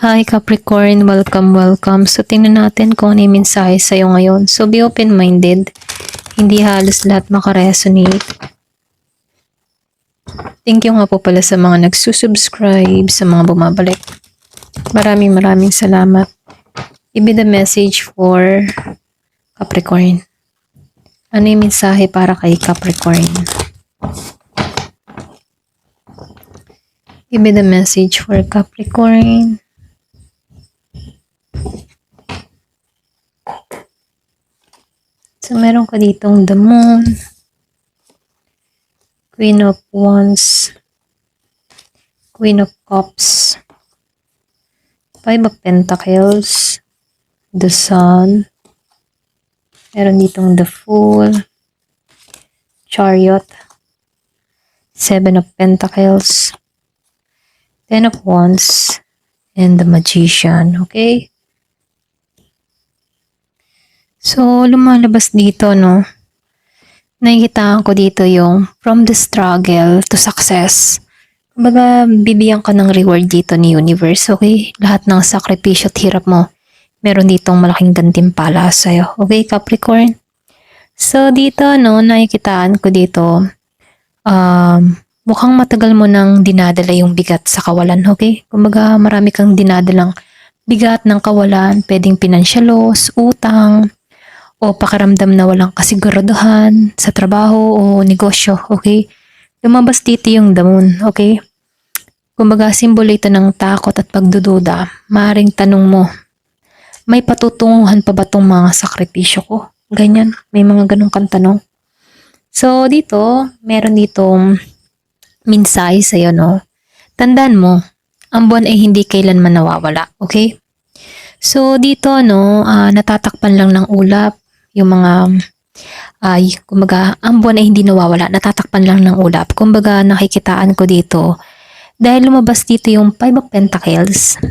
Hi Capricorn, welcome. So tingnan natin kung ano yung mensahe sa'yo ngayon. So be open-minded. Hindi halos lahat makaresonate. Thank you nga po pala sa mga nagsusubscribe, sa mga bumabalik. Maraming salamat. Ibe the message for Capricorn. Ano yung mensahe para kay Capricorn? Ibe the message for Capricorn. So, meron ka ditong the moon, Queen of Wands, Queen of Cups, Five of Pentacles, the Sun, meron ditong the Fool, Chariot, Seven of Pentacles, Ten of Wands, and the Magician, okay? So, lumalabas dito, no? Nakikitaan ko dito yung from the struggle to success. Kumbaga, bibigyan ka ng reward dito ni universe, okay? Lahat ng sakripisyo at hirap mo, meron ditong malaking gantimpala sa'yo. Okay, Capricorn? So, dito, no, nakikitaan ko dito, mukhang matagal mo nang dinadala yung bigat sa kawalan, okay? Kumbaga, marami kang dinadalang bigat ng kawalan, pwedeng financial loss, utang, o pakiramdam na walang kasiguraduhan sa trabaho o negosyo, okay? Lumabas dito yung the moon, okay? Kumbaga, simbolo ito ng takot at pagdududa. Maaring tanong mo, may patutunguhan pa ba itong mga sakripisyo ko? Ganyan, may mga ganong kang tanong. So, dito, meron ditong mensahe sa'yo, no? Tandaan mo, ang buwan ay hindi kailanman nawawala, okay? So, dito, no, natatakpan lang ng ulap, yung mga, kumbaga, ang buwan ay hindi nawawala, natatakpan lang ng ulap. Kumbaga, nakikitaan ko dito, dahil lumabas dito yung Five of Pentacles,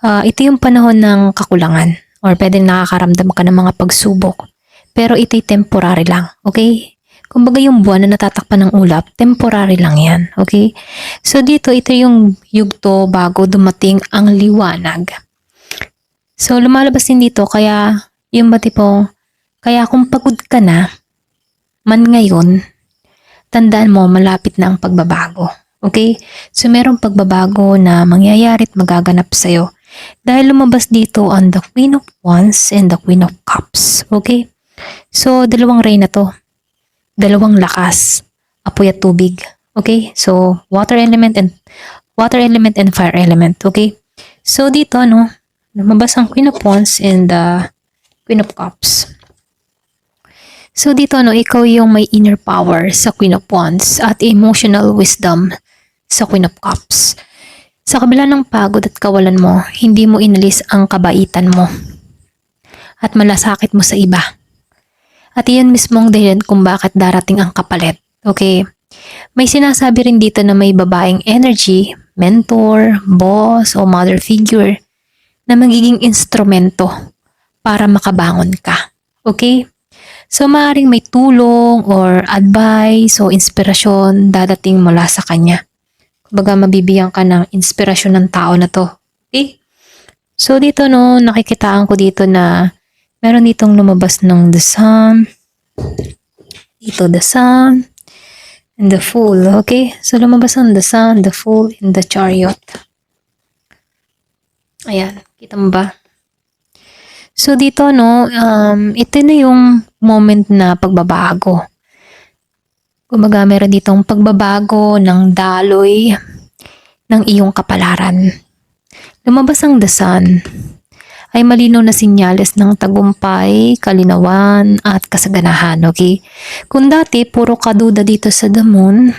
ito yung panahon ng kakulangan, or pwedeng nakakaramdam ka ng mga pagsubok, pero ito'y temporary lang, okay? Kumbaga yung buwan na natatakpan ng ulap, temporary lang yan, okay? So dito, ito yung yugto bago dumating ang liwanag. So lumalabas din dito, kaya yung batipong, kaya kung pagod ka na, man ngayon, tandaan mo, malapit na ang pagbabago. Okay? So merong pagbabago na mangyayari at magaganap sa'yo. Dahil lumabas dito ang the Queen of Wands and the Queen of Cups. Okay? So dalawang reyna to. Dalawang lakas, apoy at tubig. Okay? So, water element and fire element. Okay? So, dito, no, lumabas ang Queen of Wands and the Queen of Cups. So, dito, no, ikaw yung may inner power sa Queen of Wands at emotional wisdom sa Queen of Cups. Sa kabila ng pagod at kawalan mo, hindi mo inalis ang kabaitan mo at malasakit mo sa iba. At iyon mismo ang dahilan kung bakit darating ang kapalit. Okay? May sinasabi rin dito na may babaeng energy, mentor, boss, o mother figure na magiging instrumento para makabangon ka. Okay? So, maaaring may tulong or advice o inspirasyon dadating mula sa kanya. Kumbaga, mabibigyan ka ng inspirasyon ng tao na to. Okay? So, dito, no, nakikitaan ko dito na meron ditong lumabas ng the Sun. Dito, the Sun. And the Fool. Okay? So, lumabas ang the Sun, the Fool, and the Chariot. Ayan. Kita mo ba? So, dito, no, ito na yung moment na pagbabago. Kumbaga, meron ditong pagbabago ng daloy ng iyong kapalaran. Lumabas ang the Sun ay malinaw na sinyales ng tagumpay, kalinawan, at kasaganahan, okay? Kung dati, puro kaduda dito sa the moon,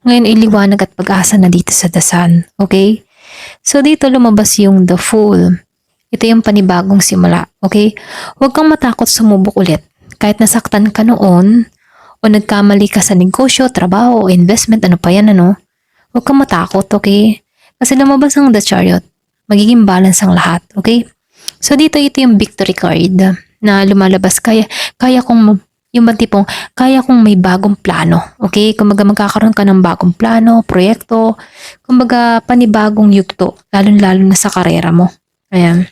ngayon iliwanag at pag-asa na dito sa the Sun, okay? So, dito lumabas yung the Fool. Ito yung panibagong simula, okay? Huwag kang matakot sumubok ulit. Kahit nasaktan ka noon, o nagkamali ka sa negosyo, trabaho, o investment, ano pa yan, ano? Huwag kang matakot, okay? Kasi lumabas ang the Chariot. Magiging balance ang lahat, okay? So dito ito yung victory card na lumalabas. Kaya kung Yung ba tipong, kaya kong may bagong plano, okay? Kumbaga magkakaroon ka ng bagong plano, proyekto, kumbaga panibagong yugto, lalo-lalo na sa karera mo. Ayan.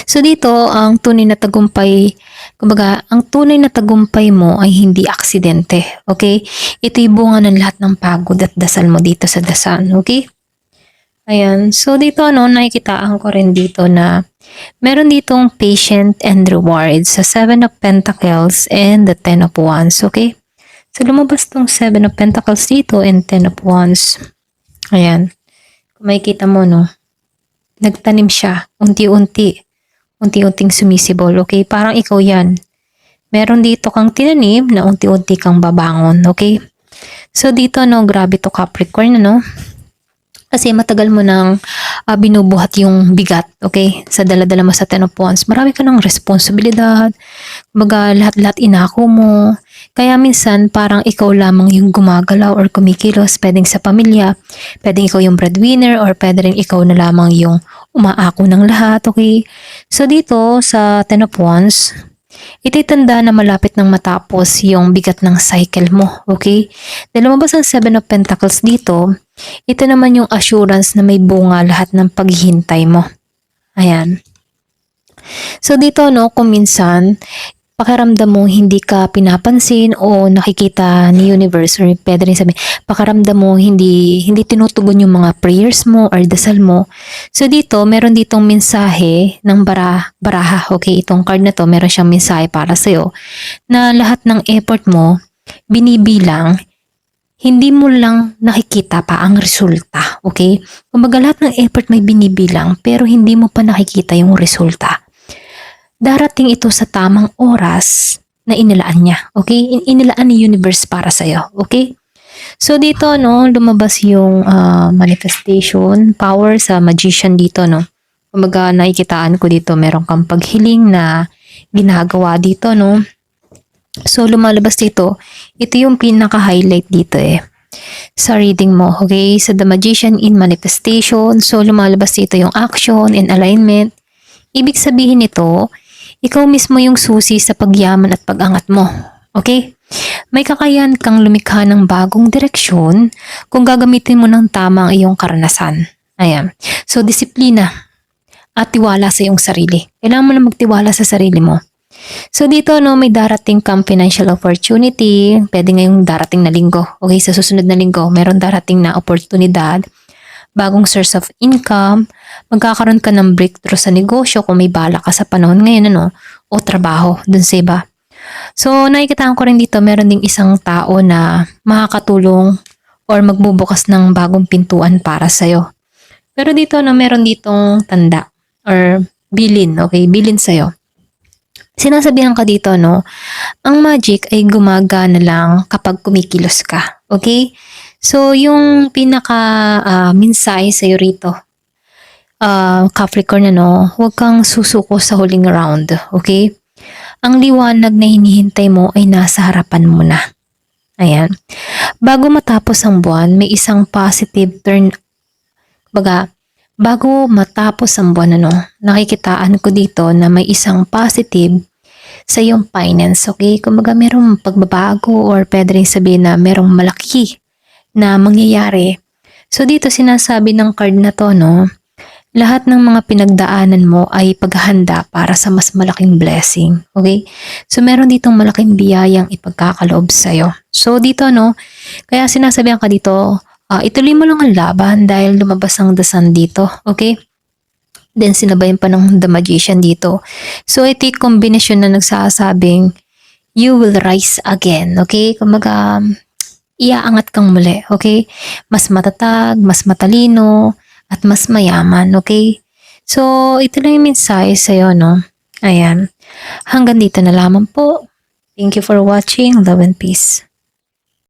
So dito, ang tunay na tagumpay, kumbaga, ang tunay na tagumpay mo ay hindi aksidente, okay? Ito'y bunga ng lahat ng pagod at dasal mo dito sa dasan, okay? Ayan. So dito, nakikitaan ko rin dito na meron ditong patient and reward sa Seven of Pentacles and the Ten of Wands, okay? So lumabas tong Seven of Pentacles dito and Ten of Wands. Ayan. Kung makikita mo, nagtanim siya, unti-unting sumisibol, okay? Parang ikaw yan. Meron dito kang tinanim na unti-unti kang babangon, okay? So dito, grabe to Capricorn, Kasi matagal mo nang binubuhat yung bigat, okay? Sa dala-dala mo sa Ten of Wands. Marami ka ng responsibilidad. Kumbaga, lahat-lahat inako mo. Kaya minsan, parang ikaw lamang yung gumagalaw or kumikilos. Pwedeng sa pamilya. Pwedeng ikaw yung breadwinner or pwede rin ikaw na lamang yung umaako ng lahat, okay? So dito, sa Ten of Wands, ititanda na malapit ng matapos yung bigat ng cycle mo, okay? Dahil lumabas ang Seven of Pentacles dito, ito naman yung assurance na may bunga lahat ng paghihintay mo. Ayan. So dito, kung minsan, pakiramdam mo hindi ka pinapansin o nakikita ni universe or pwede rin sabihin, pakiramdam mo hindi tinutugon yung mga prayers mo or dasal mo. So dito, meron ditong mensahe ng baraha. Okay, itong card na to, meron siyang mensahe para sa'yo na lahat ng effort mo, binibilang, hindi mo lang nakikita pa ang resulta. Okay? Kumbaga lahat ng effort may binibilang pero hindi mo pa nakikita yung resulta. Darating ito sa tamang oras na inilaan niya. Okay? Inilaan ni universe para sa'yo. Okay? So dito, lumabas yung manifestation power sa magician dito, Kumbaga nakikitaan ko dito, meron kang paghiling na ginagawa dito, So lumalabas dito, ito yung pinaka-highlight dito sa reading mo, okay? Sa The Magician in Manifestation, so lumalabas dito yung action and alignment. Ibig sabihin nito, ikaw mismo yung susi sa pagyaman at pag-angat mo, okay? May kakayahan kang lumikha ng bagong direksyon kung gagamitin mo ng tama ang iyong karanasan. Ayan. So disiplina at tiwala sa iyong sarili. Kailangan mo na magtiwala sa sarili mo. So dito, may darating kang financial opportunity. Pwede ngayong darating na linggo. Okay, sa susunod na linggo, meron darating na oportunidad. Bagong source of income. Magkakaroon ka ng breakthrough sa negosyo kung may bala ka sa panahon ngayon, o trabaho dun sa iba. So, nakikita ko rin dito, meron ding isang tao na makakatulong or magbubukas ng bagong pintuan para sa'yo. Pero dito, meron ditong tanda or bilin, okay? Bilin sa'yo. Sinasabihan ka dito, ang magic ay gumagana lang kapag kumikilos ka. Okay? So, yung mensahe sa'yo rito, Capricorn, huwag kang susuko sa huling round. Okay? Ang liwanag na hinihintay mo ay nasa harapan mo na. Ayan. Bago matapos ang buwan, may isang positive turn. Bago matapos ang buwan, nakikitaan ko dito na may isang positive sa iyong finance, okay? Kumbaga merong pagbabago or pwede rin sabihin na merong malaki na mangyayari. So dito sinasabi ng card na to, lahat ng mga pinagdaanan mo ay paghahanda para sa mas malaking blessing, okay? So meron ditong malaking biyayang ipagkakaloob sa'yo. So dito, kaya sinasabihan ka dito, ituloy mo lang ang laban dahil lumabas ang The Sun dito, okay? Then sinabayan pa ng The Magician dito. So ito yung kombinasyon na nagsasabing you will rise again, okay? Kumaga, iaangat kang muli, okay? Mas matatag, mas matalino, at mas mayaman, okay? So ito lang yung mensahe sa'yo, Ayan. Hanggang dito na lamang po. Thank you for watching. Love and peace.